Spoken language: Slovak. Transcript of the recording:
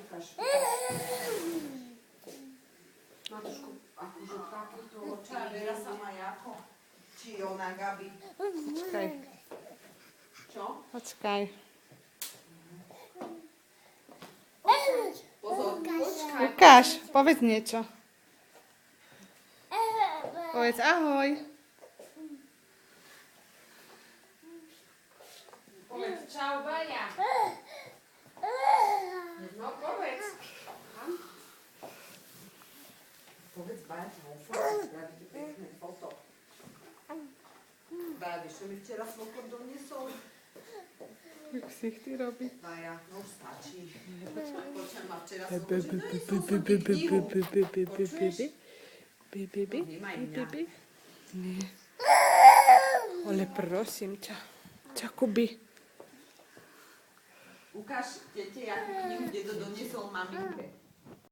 ukáž. Má trošku akože takýto oči. Vera sama jako. Či ona Gabi. Počkaj. Čo? Počkaj. Pozor, počkaj. Ukáž, povedz niečo. Povedz ahoj. Povedz čau, Baja. No, povedz. Povedz Baja, čau, foto. Spravíte pekné foto. Baja, vieš, čo mi včera svokor doniesol? Jak si ich ty robí? Baja, no už stačí. Počujem ma včera svokor, že doniesol som ti knihu. Počuješ? No, nemaj mňa. Nie. Ale prosím ťa. Čakuby. Ukáž tete, akú knihu dedo doniesol maminke.